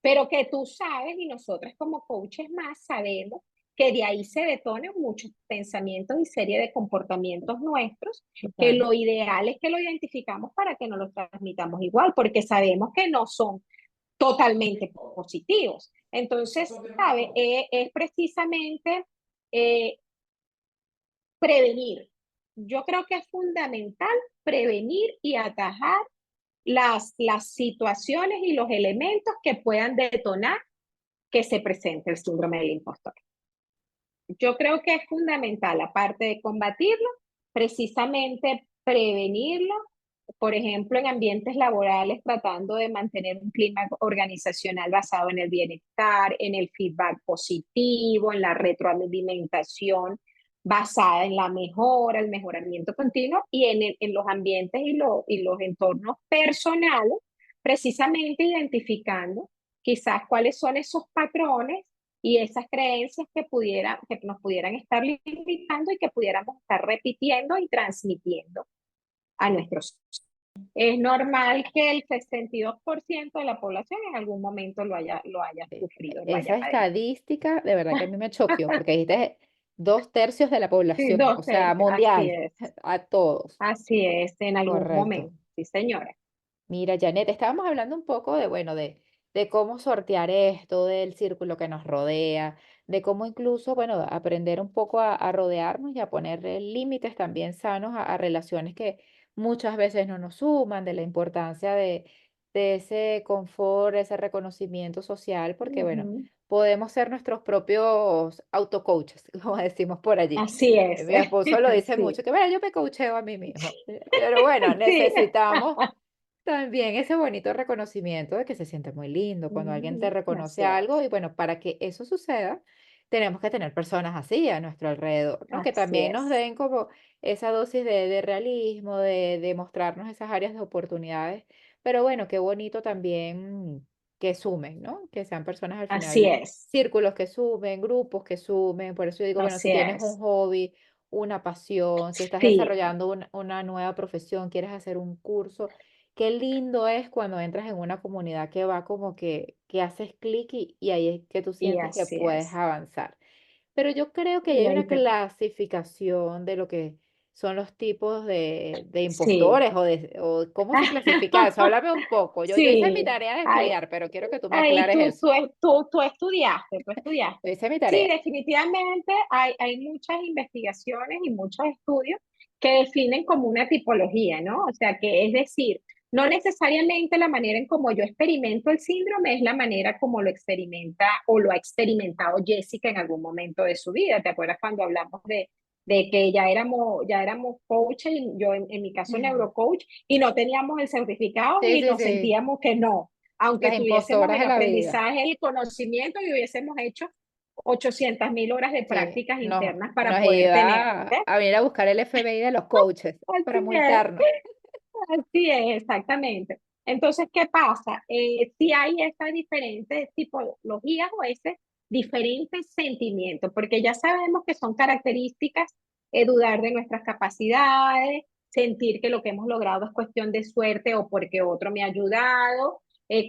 pero que tú sabes y nosotras como coaches más sabemos que de ahí se detonan muchos pensamientos y serie de comportamientos nuestros, que Total. lo ideal es que lo identificamos para que no los transmitamos igual, porque sabemos que no son totalmente positivos. Entonces, ¿sabe? Es precisamente eh, prevenir. Yo creo que es fundamental prevenir y atajar las situaciones y los elementos que puedan detonar que se presente el síndrome del impostor. Yo creo que es fundamental, aparte de combatirlo, precisamente prevenirlo, por ejemplo, en ambientes laborales, tratando de mantener un clima organizacional basado en el bienestar, en el feedback positivo, en la retroalimentación basada en la mejora, el mejoramiento continuo y en los ambientes y los entornos personales, precisamente identificando quizás cuáles son esos patrones y esas creencias que nos pudieran estar limitando y que pudiéramos estar repitiendo y transmitiendo a nuestros. Es normal que el 62% de la población en algún momento lo haya sufrido, lo haya Esa padecido. estadística de verdad que a mí me choqueó, porque dijiste 2/3 de la Sí, población, o dos sea, tercios, mundial, a todos. así es, en algún Correcto. momento, sí señora. Mira, Janet, estábamos hablando un poco de, bueno, de cómo sortear esto, del círculo que nos rodea, de cómo incluso, bueno, aprender un poco a rodearnos y a poner límites también sanos a relaciones que muchas veces no nos suman, de la importancia de ese confort, ese reconocimiento social, porque, bueno, Ujú. podemos ser nuestros propios autocoaches, como decimos por allí. Así es. Mi esposo lo dice Sí, mucho, que bueno, yo me coacheo a mí mismo. Pero bueno, sí. necesitamos también ese bonito reconocimiento de que se siente muy lindo cuando alguien te reconoce Así algo es, y bueno, para que eso suceda, tenemos que tener personas así a nuestro alrededor, ¿no? Que así también nos es, den como esa dosis de realismo, de mostrarnos esas áreas de oportunidades. Pero bueno, qué bonito también que sumen, ¿no? Que sean personas al así final, es, círculos que sumen, grupos que sumen. Por eso digo, bueno, si así tienes un es. hobby, una pasión, si estás Sí, desarrollando una nueva profesión, quieres hacer un curso. Qué lindo es cuando entras en una comunidad que va como que haces clic y ahí es que tú y sientes que así puedes es. avanzar. Pero yo creo que Y ya hay ahí una clasificación de lo que son los tipos de sí. impostores o cómo se clasifica eso. Háblame un poco. Yo hice mi Sí, tarea de ay, estudiar, pero quiero que tú me ay, aclares eso. tú estudiaste, tú Yo estudiaste. hice mi Sí, tarea. definitivamente hay muchas investigaciones y muchos estudios que definen como una tipología, ¿no? O sea, que es decir, no necesariamente la manera en como yo experimento el síndrome es la manera como lo experimenta o lo ha experimentado Jessica en algún momento de su vida. ¿Te acuerdas cuando hablamos de que ya éramos coaches, y yo en mi caso neurocoach, y no teníamos el certificado Sí, y sí, nos sí. sentíamos que no, aunque Las tuviésemos impostoras el de la vida. aprendizaje, el conocimiento y hubiésemos hecho 800.000 horas de Sí, prácticas internas para nos poder tener, iba ¿ves? a venir a buscar el FBI de los coaches para Así es, multarnos. así es, exactamente. Entonces, ¿qué pasa? Si hay estas diferentes tipologías o ese diferentes sentimientos, porque ya sabemos que son características, dudar de nuestras capacidades, sentir que lo que hemos logrado es cuestión de suerte o porque otro me ha ayudado,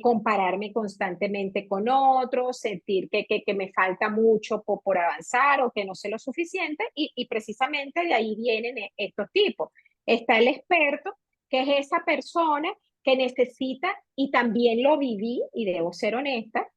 compararme constantemente con otros, sentir que me falta mucho por avanzar o que no sé lo suficiente, y precisamente de ahí vienen estos tipos. Está el experto, que es esa persona que necesita, y también lo viví, y debo ser honesta,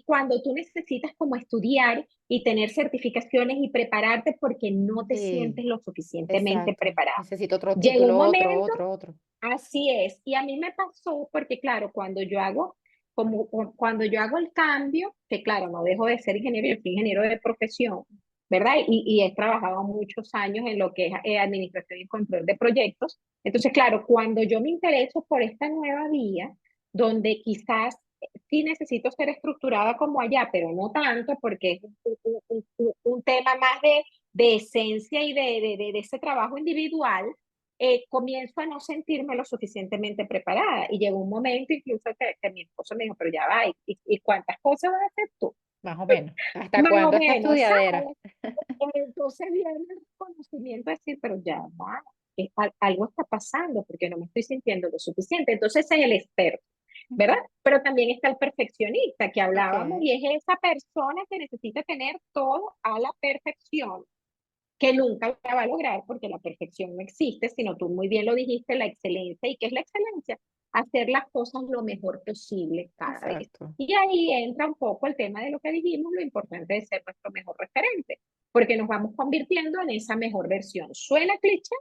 cuando tú necesitas como estudiar y tener certificaciones y prepararte porque no te Sí, sientes lo suficientemente exacto. preparado. Necesito otro Llega un título, otro, momento, otro, otro. así es, y a mí me pasó porque claro, cuando yo hago el cambio, que claro, no dejo de ser ingeniero, yo soy ingeniero de profesión, ¿verdad? Y he trabajado muchos años en lo que es administración y control de proyectos. Entonces, claro, cuando yo me intereso por esta nueva vía, donde quizás sí necesito ser estructurada como allá, pero no tanto, porque es un tema más de esencia y de ese trabajo individual, comienzo a no sentirme lo suficientemente preparada. Y llegó un momento incluso que mi esposo me dijo, pero ya va, ¿y cuántas cosas vas a hacer tú? Más o menos. ¿Hasta Más o cuándo esta menos, estudiadera? ¿sabes? Entonces viene el reconocimiento de decir, pero ya va, algo está pasando porque no me estoy sintiendo lo suficiente. Entonces es el experto, ¿verdad? Pero también está el perfeccionista que Ok, hablábamos, y es esa persona que necesita tener todo a la perfección, que nunca la va a lograr porque la perfección no existe, sino tú muy bien lo dijiste, la excelencia. ¿Y qué es la excelencia? Hacer las cosas lo mejor posible cada vez. exacto. Y ahí entra un poco el tema de lo que dijimos, lo importante de ser nuestro mejor referente, porque nos vamos convirtiendo en esa mejor versión. Suena cliché,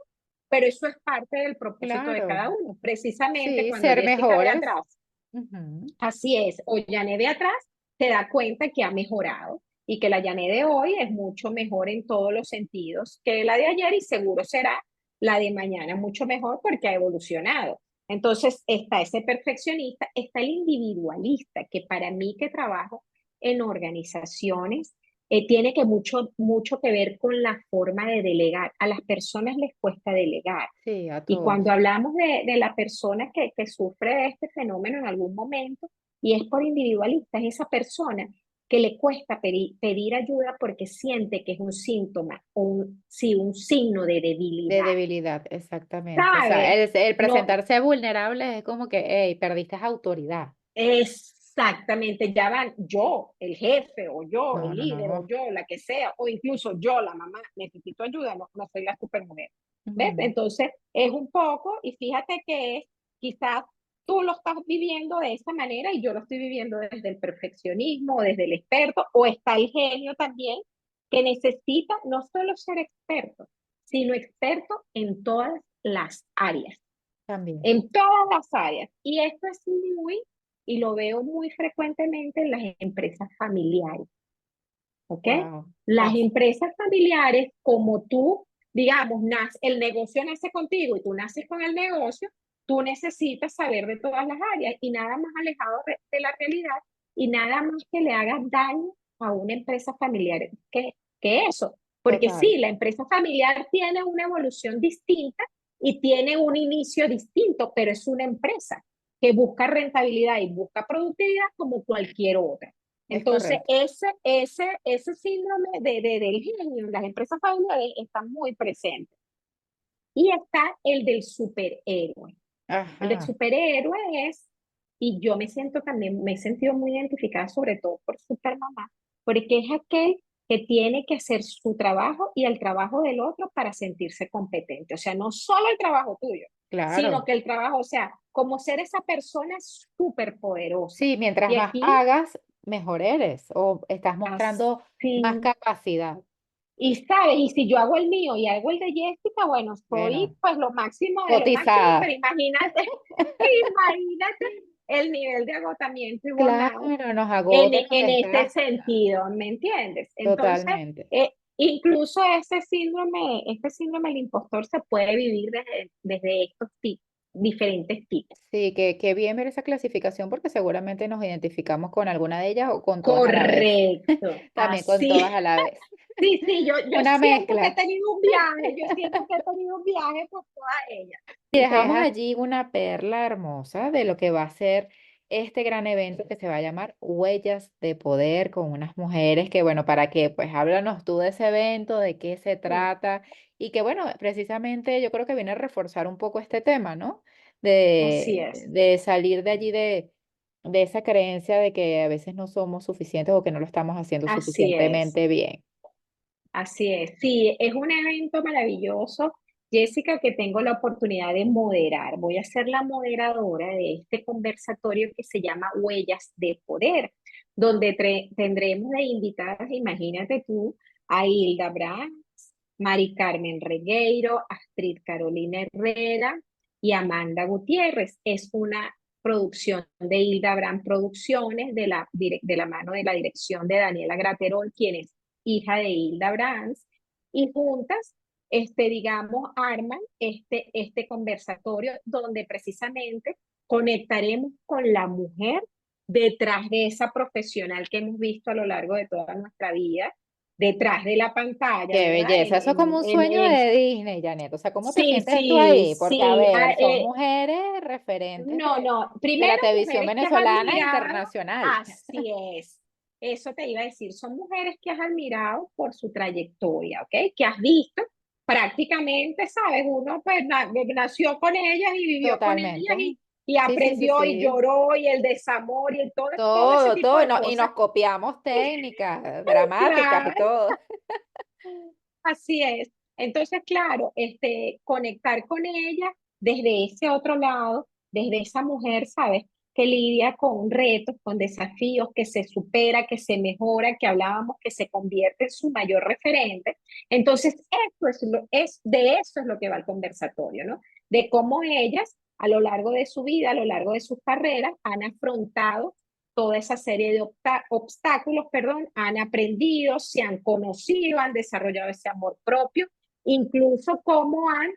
pero eso es parte del propósito de Claro. cada uno. Precisamente Sí, cuando ser Jessica ve mejores. atrás, Ujú. así es, o Janet de atrás, se da cuenta que ha mejorado y que la Janet de hoy es mucho mejor en todos los sentidos que la de ayer, y seguro será la de mañana mucho mejor porque ha evolucionado. Entonces está ese perfeccionista, está el individualista, que para mí que trabajo en organizaciones, tiene que mucho que ver con la forma de delegar. A las personas les cuesta delegar. Sí, a Y cuando todos. hablamos de la persona que sufre de este fenómeno en algún momento, y es por individualista, es esa persona que le cuesta pedir ayuda porque siente que es un síntoma o sí, un signo de De debilidad. debilidad, exactamente. O sea, ¿Sabes? el No, presentarse vulnerable es como que, hey, perdiste autoridad. exactamente, ya van yo, el jefe, o yo, No, el no, líder, o no. yo, la que sea, o incluso yo, la mamá, necesito ayuda, no, no soy la supermujer. ¿Ves? Ujú. Entonces, es un poco, y fíjate que es, quizás tú lo estás viviendo de esa manera y yo lo estoy viviendo desde el perfeccionismo, o desde el experto, o está el genio también, que necesita no solo ser experto, sino experto También. en todas las áreas. Y esto es muy y lo veo muy frecuentemente en las empresas familiares. ¿Ok? Wow. Las empresas familiares, como tú, digamos, el negocio nace contigo y tú naces con el negocio, tú necesitas saber de todas las áreas y nada más alejado de la realidad y nada más que le hagas daño a una empresa familiar que eso. Porque Total. sí, la empresa familiar tiene una evolución distinta y tiene un inicio distinto, pero es una empresa que busca rentabilidad y busca productividad como cualquier otra. Es Entonces, correcto. ese síndrome del genio en las empresas familiares está muy presente. Y está el del superhéroe. El del Ajá. superhéroe es, y yo me siento también, me he sentido muy identificada sobre todo por Supermamá, porque es aquel que tiene que hacer su trabajo y el trabajo del otro para sentirse competente. O sea, no solo el trabajo tuyo, sino Claro. que el trabajo, o sea, como ser esa persona súper poderosa. Sí, mientras Y más aquí, hagas, mejor eres o estás mostrando más así. capacidad. Y sabes, y si yo hago el mío y hago el de Jessica, bueno, estoy Bueno, pues lo máximo de lo máximo, pero cotizada. imagínate, imagínate el nivel de agotamiento y burnout Claro, nos agota, nos en ese desgasta. sentido, ¿me entiendes? Entonces, Totalmente. incluso este síndrome del impostor se puede vivir desde estos diferentes tipos. Sí, que bien ver esa clasificación porque seguramente nos identificamos con alguna de ellas o con todas a la vez. Correcto, También con todas así. a la vez. Sí, sí, yo Una siento que he mezcla. tenido un viaje, yo siento que he tenido un viaje por todas ellas. Y Porque es dejamos allí una perla hermosa de lo que va a ser este gran evento que se va a llamar Huellas de Poder con unas mujeres que, bueno, ¿para qué? Pues háblanos tú de ese evento, de qué se así, trata y que, bueno, precisamente yo creo que viene a reforzar un poco este tema, ¿no? así es, De salir de allí de esa creencia de que a veces no somos suficientes o que no lo estamos haciendo así es, suficientemente bien. así es. Sí, es un evento maravilloso, Jessica, que tengo la oportunidad de moderar. Voy a ser la moderadora de este conversatorio que se llama Huellas de Poder, donde tendremos de invitadas, imagínate tú, a Hilda Brand, Mari Carmen Regueiro, Astrid Carolina Herrera y Amanda Gutiérrez. Es una producción de Hilda Brand Producciones, de la mano de la dirección de Daniela Graterol, quien es hija de Hilda Brands, y juntas, digamos, arman este conversatorio donde precisamente conectaremos con la mujer detrás de esa profesional que hemos visto a lo largo de toda nuestra vida, detrás de la pantalla, Qué ¿verdad? belleza, eso es como un sueño de Disney, Janet. O sea, ¿cómo te Sí, sientes tú sí, ahí? Porque, a sí. ver, son mujeres referentes No, no. de la Primero, televisión mujeres que has venezolana e admirado, internacional. así es. Eso te iba a decir, son mujeres que has admirado por su trayectoria, ¿ok? Que has visto prácticamente, ¿sabes? Uno pues nació con ellas y vivió con ellas Totalmente. y Sí, sí, sí, aprendió y sí. lloró y el desamor y todo ese Todo, tipo todo. de Y cosas. nos copiamos técnicas, dramáticas y Claro, todo. así es. Entonces, claro, conectar con ella desde ese otro lado, desde esa mujer, ¿sabes? Que lidia con retos, con desafíos, que se supera, que se mejora, que hablábamos, que se convierte en su mayor referente. Entonces, de eso es lo que va el conversatorio, ¿no? De cómo ellas, a lo largo de su vida, a lo largo de sus carreras, han afrontado toda esa serie de obstáculos, perdón, han aprendido, se han conocido, han desarrollado ese amor propio, incluso cómo han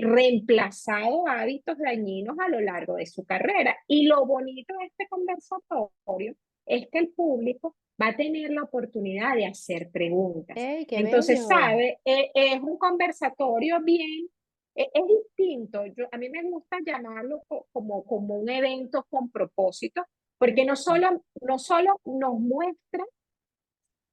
reemplazado hábitos dañinos a lo largo de su carrera. Y lo bonito de este conversatorio es que el público va a tener la oportunidad de hacer preguntas. ¡Ey, qué Entonces, bello! ¿sabe? Es un conversatorio bien, es distinto. A mí me gusta llamarlo como un evento con propósito, porque no solo nos muestra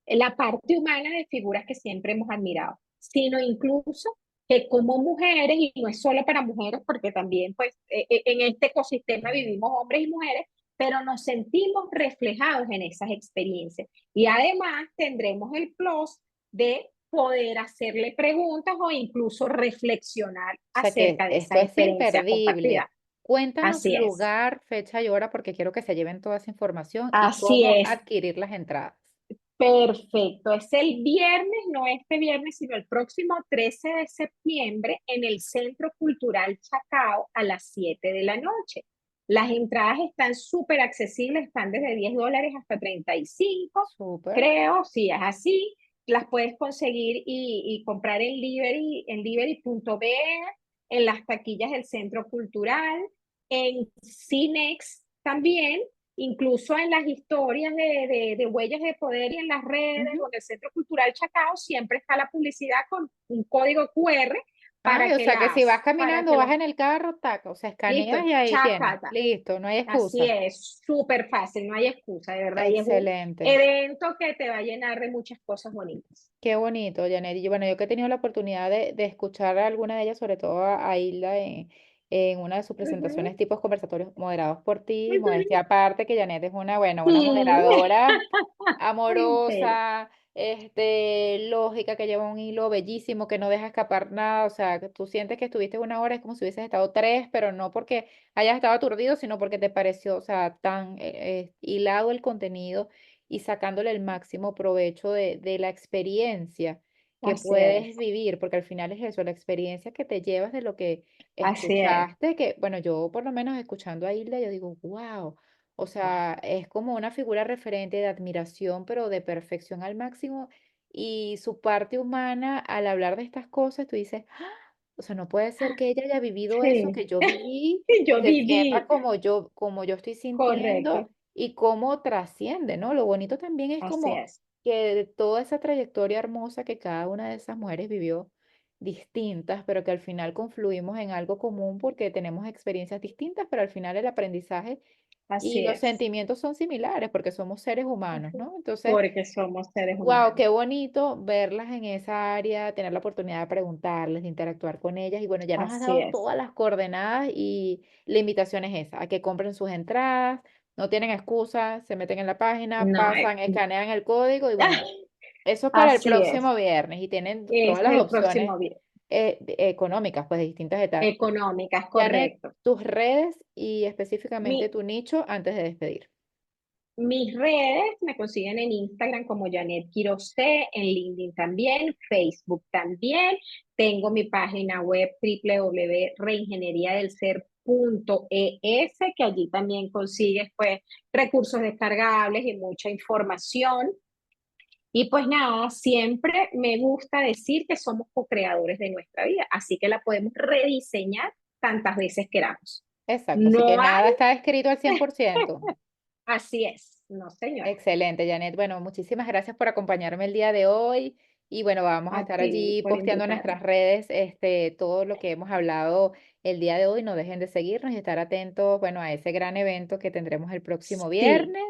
la parte humana de figuras que siempre hemos admirado, sino incluso que como mujeres, y no es solo para mujeres, porque también pues en este ecosistema vivimos hombres y mujeres, pero nos sentimos reflejados en esas experiencias. Y además tendremos el plus de poder hacerle preguntas o incluso reflexionar O sea que acerca de esto esas es experiencias compartidas. imperdible. Cuéntanos Así es. lugar, fecha y hora porque quiero que se lleven toda esa información y Así cómo es. adquirir las entradas. Perfecto, es el viernes, no este viernes, sino el próximo 13 de septiembre en el Centro Cultural Chacao a las 7 de la noche. Las entradas están súper accesibles, están desde $10 hasta 35, Súper. creo, si es así. Las puedes conseguir y comprar en Liberi.be, en las taquillas del Centro Cultural, en Cinex también, incluso en las historias de Huellas de Poder y en las redes, Ujú. donde el Centro Cultural Chacao siempre está la publicidad con un código QR Ay, para o que sea que si vas para caminando, que vas las, en el carro, taca, o sea, listo, escaneas y ahí tienes. chacata. Listo, no hay Así excusa. es, súper fácil, no hay excusa, de verdad. Y es un Excelente. evento que te va a llenar de muchas cosas bonitas. Qué bonito, Janet. Y bueno, yo que he tenido la oportunidad de escuchar a alguna de ellas, sobre todo a Hilda, en una de sus Ujú, presentaciones tipos conversatorios moderados por ti, ujú. modestia aparte, que Janet es una, bueno, una Sí. moderadora Sí, amorosa, lógica, que lleva un hilo bellísimo, que no deja escapar nada. O sea, que tú sientes que estuviste una hora, es como si hubieses estado tres, pero no porque hayas estado aturdido, sino porque te pareció, o sea, tan hilado el contenido y sacándole el máximo provecho de la experiencia que así puedes es, vivir, porque al final es eso, la experiencia que te llevas de lo que así es, escuchaste, que bueno, yo por lo menos escuchando a Hilda, yo digo, wow, o sea, es como una figura referente de admiración, pero de perfección al máximo, y su parte humana al hablar de estas cosas, tú dices, "Ah, o sea, no puede ser que ella haya vivido eso sí. que yo viví y Yo se sienta viví, como yo estoy sintiendo correcto, y cómo trasciende, ¿no? Lo bonito también es así como es, que de toda esa trayectoria hermosa que cada una de esas mujeres vivió, distintas, pero que al final confluimos en algo común porque tenemos experiencias distintas, pero al final el aprendizaje y así los es, sentimientos son similares porque somos seres humanos, así es. ¿no? Entonces, Porque somos seres wow, humanos, qué bonito verlas en esa área, tener la oportunidad de preguntarles, de interactuar con ellas. Y bueno, ya nos has así dado es. todas las coordenadas y la invitación es esa, a que compren sus entradas, no tienen excusa, se meten en la página, No, pasan, escanean el código y bueno, eso es para el así es, próximo viernes y tienen es todas las el próximo opciones video. económicas, pues de distintas etapas. Económicas, Janet, correcto. tus redes y específicamente Mi, tu nicho antes de despedir. Mis redes me consiguen en Instagram como Janet Quirosé, en LinkedIn también, Facebook también. Tengo mi página web www.reingeneriadelser.es, que allí también consigues pues recursos descargables y mucha información. Y pues nada, siempre me gusta decir que somos co-creadores de nuestra vida, así que la podemos rediseñar tantas veces queramos. Exacto, así que No hay, nada está escrito al 100%. así es, no señora. Excelente, Janet. Bueno, muchísimas gracias por acompañarme el día de hoy. Y bueno, vamos a A estar ti allí por posteando en invitarme. nuestras redes todo lo que hemos hablado el día de hoy. No dejen de seguirnos y estar atentos, bueno, a ese gran evento que tendremos el próximo Sí, viernes.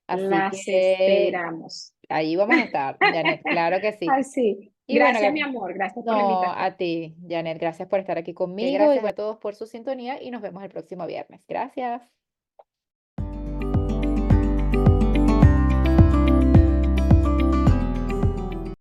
Así las que esperamos. allí vamos a estar, Janet, claro que sí. Así. Y bueno, Gracias, mi amor. Gracias por la no, invitación. a ti, Janet, gracias por estar aquí Que conmigo y gracias bueno, a todos por su sintonía y nos vemos el próximo viernes. Gracias.